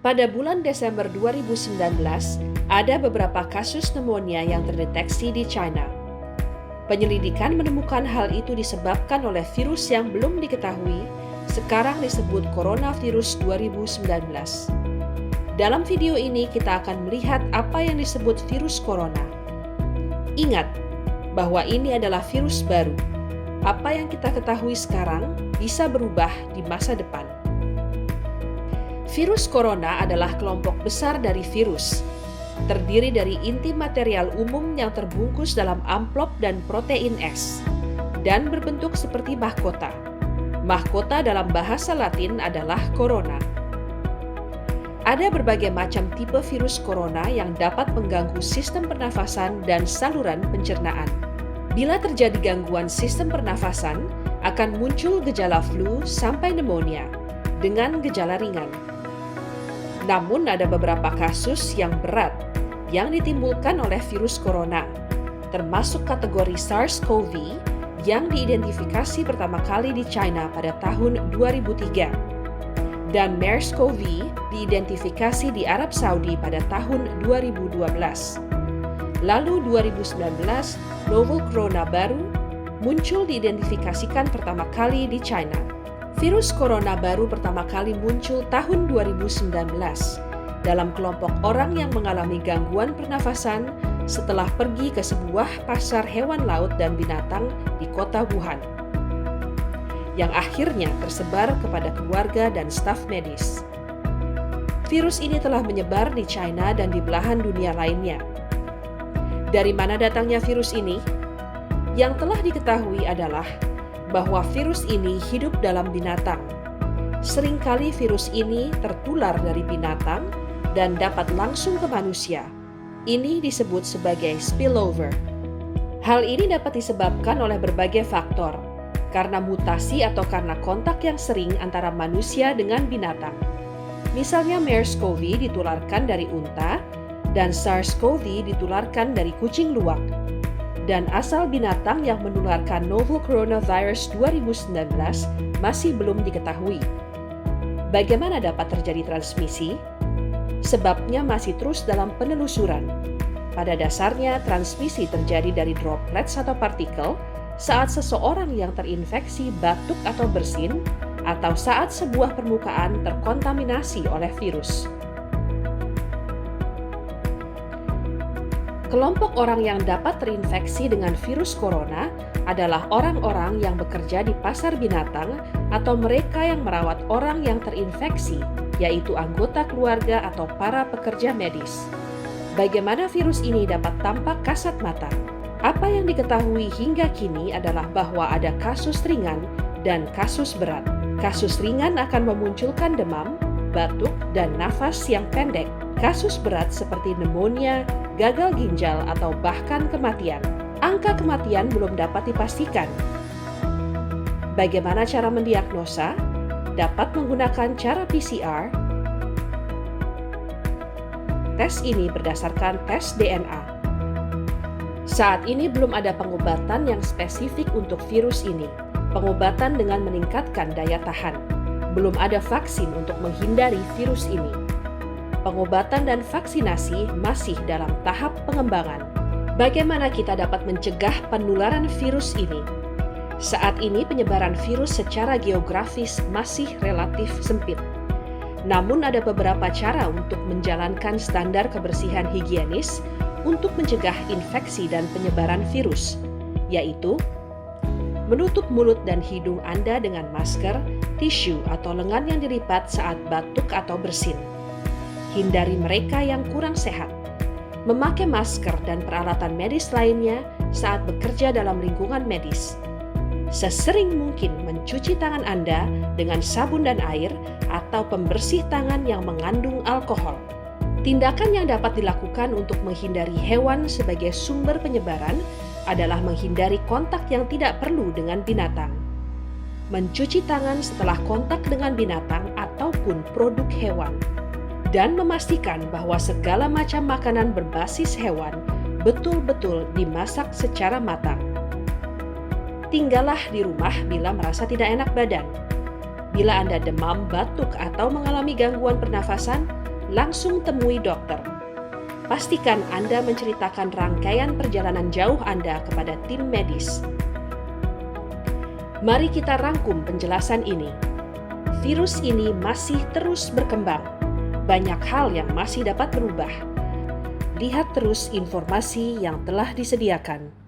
Pada bulan Desember 2019, ada beberapa kasus pneumonia yang terdeteksi di China. Penyelidikan menemukan hal itu disebabkan oleh virus yang belum diketahui, sekarang disebut coronavirus 2019. Dalam video ini kita akan melihat apa yang disebut virus corona. Ingat bahwa ini adalah virus baru. Apa yang kita ketahui sekarang bisa berubah di masa depan. Virus corona adalah kelompok besar dari virus. Terdiri dari inti material umum yang terbungkus dalam amplop dan protein S, dan berbentuk seperti mahkota. Mahkota dalam bahasa Latin adalah corona. Ada berbagai macam tipe virus corona yang dapat mengganggu sistem pernafasan dan saluran pencernaan. Bila terjadi gangguan sistem pernafasan, akan muncul gejala flu sampai pneumonia dengan gejala ringan. Namun ada beberapa kasus yang berat yang ditimbulkan oleh virus corona, termasuk kategori SARS-CoV yang diidentifikasi pertama kali di China pada tahun 2003, dan MERS-CoV diidentifikasi di Arab Saudi pada tahun 2012. Lalu 2019, novel corona baru muncul diidentifikasikan pertama kali di China. Virus corona baru pertama kali muncul tahun 2019 dalam kelompok orang yang mengalami gangguan pernafasan setelah pergi ke sebuah pasar hewan laut dan binatang di kota Wuhan, yang akhirnya tersebar kepada keluarga dan staf medis. Virus ini telah menyebar di China dan di belahan dunia lainnya. Dari mana datangnya virus ini? Yang telah diketahui adalah bahwa virus ini hidup dalam binatang. Seringkali virus ini tertular dari binatang dan dapat langsung ke manusia. Ini disebut sebagai spillover. Hal ini dapat disebabkan oleh berbagai faktor, karena mutasi atau karena kontak yang sering antara manusia dengan binatang. Misalnya MERS-CoV ditularkan dari unta, dan SARS-CoV ditularkan dari kucing luwak. Dan asal binatang yang menularkan novel coronavirus 2019 masih belum diketahui. Bagaimana dapat terjadi transmisi? Sebabnya masih terus dalam penelusuran. Pada dasarnya, transmisi terjadi dari droplets atau partikel saat seseorang yang terinfeksi batuk atau bersin, atau saat sebuah permukaan terkontaminasi oleh virus. Kelompok orang yang dapat terinfeksi dengan virus corona adalah orang-orang yang bekerja di pasar binatang atau mereka yang merawat orang yang terinfeksi, yaitu anggota keluarga atau para pekerja medis. Bagaimana virus ini dapat tampak kasat mata? Apa yang diketahui hingga kini adalah bahwa ada kasus ringan dan kasus berat. Kasus ringan akan memunculkan demam, batuk, dan nafas yang pendek. Kasus berat seperti pneumonia, gagal ginjal, atau bahkan kematian. Angka kematian belum dapat dipastikan. Bagaimana cara mendiagnosa? Dapat menggunakan cara PCR. Tes ini berdasarkan tes DNA. Saat ini belum ada pengobatan yang spesifik untuk virus ini. Pengobatan dengan meningkatkan daya tahan. Belum ada vaksin untuk menghindari virus ini. Pengobatan dan vaksinasi masih dalam tahap pengembangan. Bagaimana kita dapat mencegah penularan virus ini? Saat ini penyebaran virus secara geografis masih relatif sempit. Namun ada beberapa cara untuk menjalankan standar kebersihan higienis untuk mencegah infeksi dan penyebaran virus, yaitu menutup mulut dan hidung Anda dengan masker, tisu, atau lengan yang dilipat saat batuk atau bersin. Hindari mereka yang kurang sehat. Memakai masker dan peralatan medis lainnya saat bekerja dalam lingkungan medis. Sesering mungkin mencuci tangan Anda dengan sabun dan air atau pembersih tangan yang mengandung alkohol. Tindakan yang dapat dilakukan untuk menghindari hewan sebagai sumber penyebaran adalah menghindari kontak yang tidak perlu dengan binatang. Mencuci tangan setelah kontak dengan binatang ataupun produk hewan. Dan memastikan bahwa segala macam makanan berbasis hewan betul-betul dimasak secara matang. Tinggallah di rumah bila merasa tidak enak badan. Bila Anda demam, batuk, atau mengalami gangguan pernafasan, langsung temui dokter. Pastikan Anda menceritakan rangkaian perjalanan jauh Anda kepada tim medis. Mari kita rangkum penjelasan ini. Virus ini masih terus berkembang. Banyak hal yang masih dapat berubah. Lihat terus informasi yang telah disediakan.